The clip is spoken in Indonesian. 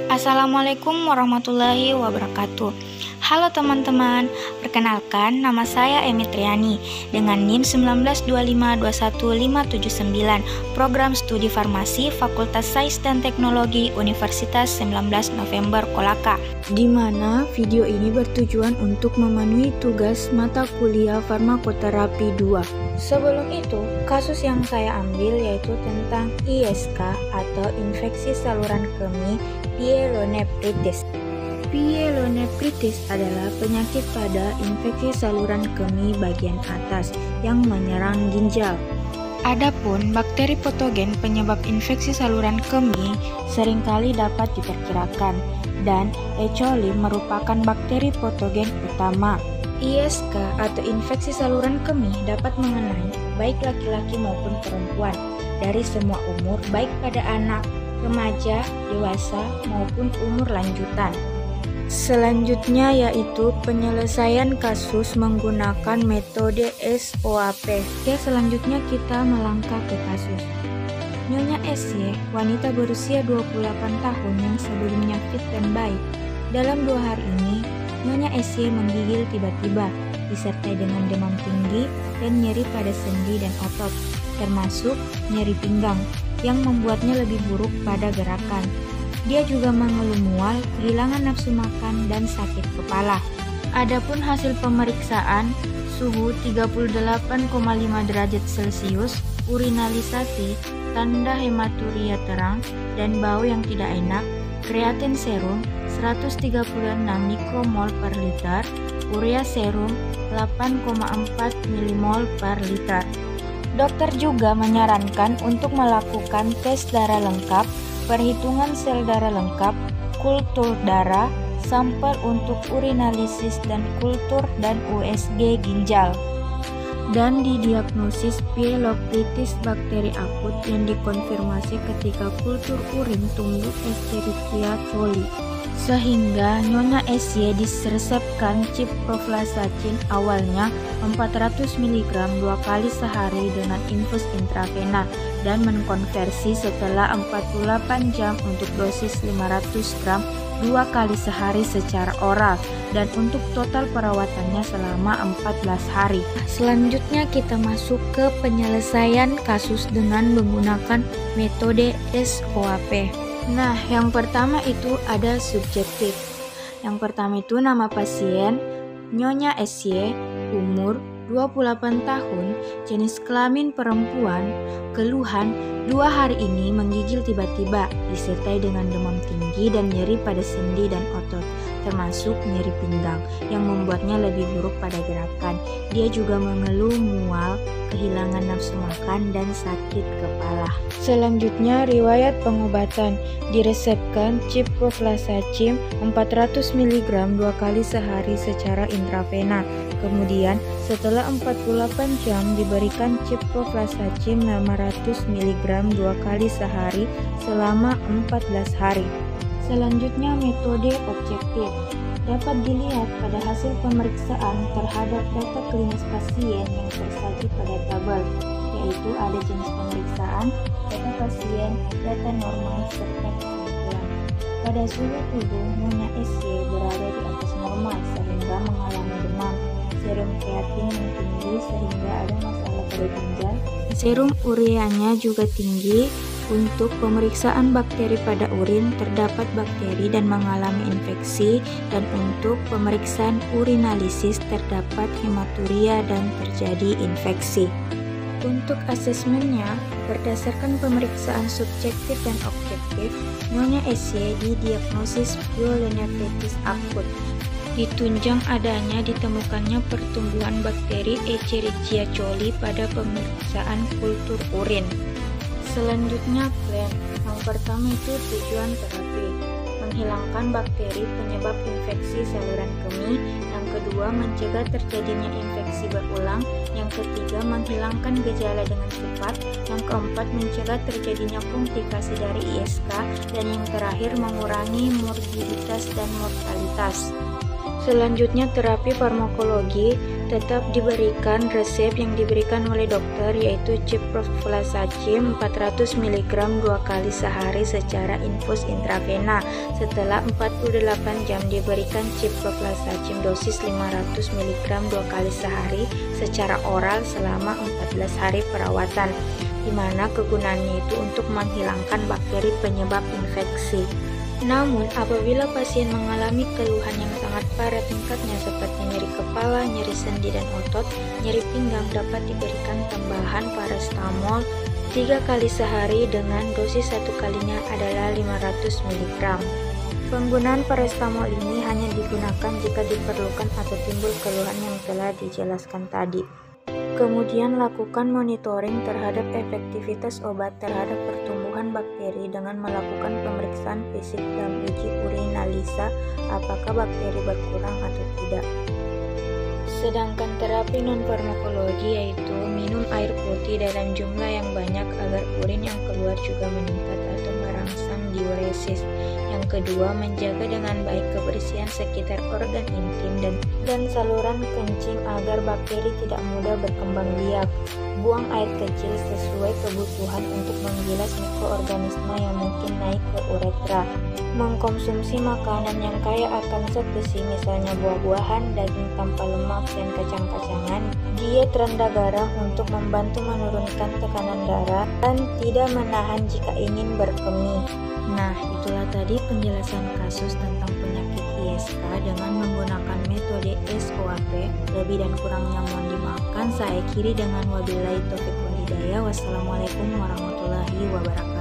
Assalamualaikum warahmatullahi wabarakatuh. Halo teman-teman, perkenalkan nama saya Emi Triani dengan NIM 192521579, Program Studi Farmasi Fakultas Sains dan Teknologi Universitas 19 November Kolaka. Di mana video ini bertujuan untuk memenuhi tugas mata kuliah farmakoterapi 2. Sebelum itu, kasus yang saya ambil yaitu tentang ISK atau infeksi saluran kemih pyelonephritis. Pyelonephritis adalah penyakit pada infeksi saluran kemih bagian atas yang menyerang ginjal. Adapun bakteri patogen penyebab infeksi saluran kemih seringkali dapat diperkirakan, dan E. coli merupakan bakteri patogen utama. ISK atau infeksi saluran kemih dapat mengenai baik laki-laki maupun perempuan dari semua umur, baik pada anak, remaja, dewasa, maupun umur lanjutan. Selanjutnya yaitu penyelesaian kasus menggunakan metode SOAP. Oke, selanjutnya kita melangkah ke kasus. Nyonya SY, wanita berusia 28 tahun yang sebelumnya fit dan baik. Dalam 2 hari ini, Nyonya SY menggigil tiba-tiba, disertai dengan demam tinggi dan nyeri pada sendi dan otot, termasuk nyeri pinggang, yang membuatnya lebih buruk pada gerakan. Dia juga mengeluh mual, kehilangan nafsu makan, dan sakit kepala. Adapun hasil pemeriksaan, suhu 38,5 derajat Celcius, urinalisasi, tanda hematuria terang, dan bau yang tidak enak, kreatin serum 136 mikromol per liter, urea serum 8,4 milimol per liter. Dokter juga menyarankan untuk melakukan tes darah lengkap, perhitungan sel darah lengkap, kultur darah, sampel untuk urinalisis dan kultur dan USG ginjal. Dan didiagnosis pyelonephritis bakteri akut yang dikonfirmasi ketika kultur urin tumbuh Escherichia coli. Sehingga Nyonya SY diresepkan ciprofloxacin awalnya 400 mg 2 kali sehari dengan infus intravena dan menkonversi setelah 48 jam untuk dosis 500 gram 2 kali sehari secara oral dan untuk total perawatannya selama 14 hari. Selanjutnya kita masuk ke penyelesaian kasus dengan menggunakan metode SOAP. Nah, yang pertama itu ada subjektif. Yang pertama itu nama pasien, Nyonya SY, umur 28 tahun, jenis kelamin perempuan, keluhan 2 hari ini menggigil tiba-tiba, disertai dengan demam tinggi dan nyeri pada sendi dan otot, termasuk nyeri pinggang, yang membuatnya lebih buruk pada gerakan. Dia juga mengeluh mual, kehilangan nafsu makan, dan sakit kepala. Selanjutnya, riwayat pengobatan. Diresepkan ciprofloxacin 400 mg 2 kali sehari secara intravena. Kemudian, setelah 48 jam diberikan ciprofloxacin 500 mg 2 kali sehari selama 14 hari. Selanjutnya, metode objektif. Dapat dilihat pada hasil pemeriksaan terhadap data klinis pasien yang tersaji pada tabel, yaitu ada jenis pemeriksaan, data pasien, data normal, serta kesimpulan. Pada suhu tubuh, Nyonya SY berada di atas normal sehingga mengalami demam, serum kreatin yang tinggi sehingga ada masalah pada ginjal, serum ureanya juga tinggi. Untuk pemeriksaan bakteri pada urin terdapat bakteri dan mengalami infeksi, dan untuk pemeriksaan urinalisis terdapat hematuria dan terjadi infeksi. Untuk asesmennya, berdasarkan pemeriksaan subjektif dan objektif, Nyonya SY didiagnosis pyelonephritis akut. Ditunjang adanya ditemukannya pertumbuhan bakteri Escherichia coli pada pemeriksaan kultur urin. Selanjutnya plan. Yang pertama itu tujuan terapi, menghilangkan bakteri penyebab infeksi saluran kemih. Yang kedua, mencegah terjadinya infeksi berulang. Yang ketiga, menghilangkan gejala dengan cepat. Yang keempat, mencegah terjadinya komplikasi dari ISK. Dan yang terakhir, mengurangi morbiditas dan mortalitas. Selanjutnya terapi farmakologi. tetap diberikan resep yang diberikan oleh dokter, yaitu ciprofloxacin 400 mg 2 kali sehari secara infus intravena. Setelah 48 jam diberikan ciprofloxacin dosis 500 mg 2 kali sehari secara oral selama 14 hari perawatan, di mana kegunaannya itu untuk menghilangkan bakteri penyebab infeksi. Namun, apabila pasien mengalami keluhan yang sangat parah tingkatnya seperti nyeri kepala, nyeri sendi dan otot, nyeri pinggang, dapat diberikan tambahan paracetamol 3 kali sehari dengan dosis 1 kalinya adalah 500 mg. Penggunaan paracetamol ini hanya digunakan jika diperlukan atau timbul keluhan yang telah dijelaskan tadi. Kemudian lakukan monitoring terhadap efektivitas obat terhadap pertumbuhan bakteri dengan melakukan pemeriksaan fisik dan uji urinalisa apakah bakteri berkurang atau tidak. Sedangkan terapi non-farmakologi yaitu minum air putih dalam jumlah yang banyak agar urin yang keluar juga meningkat atau merangsang diuresis. Yang kedua, menjaga dengan baik kebersihan sekitar organ intim dan saluran kencing agar bakteri tidak mudah berkembang biak. Buang air kecil sesuai kebutuhan untuk menggilas mikroorganisme yang mungkin naik ke uretra. Mengkonsumsi makanan yang kaya akan zat besi, misalnya buah-buahan, daging tanpa lemak, dan kacang-kacangan. Diet rendah garam untuk membantu menurunkan tekanan darah dan tidak menahan jika ingin berkemih. Nah, itulah tadi penjelasan kasus tentang penyakit ISK dengan menggunakan metode SOAP. Lebih dan kurangnya mohon dimaafkan. Saya akhiri dengan wabillahi taufiq wal hidayah. Wassalamualaikum warahmatullahi wabarakatuh.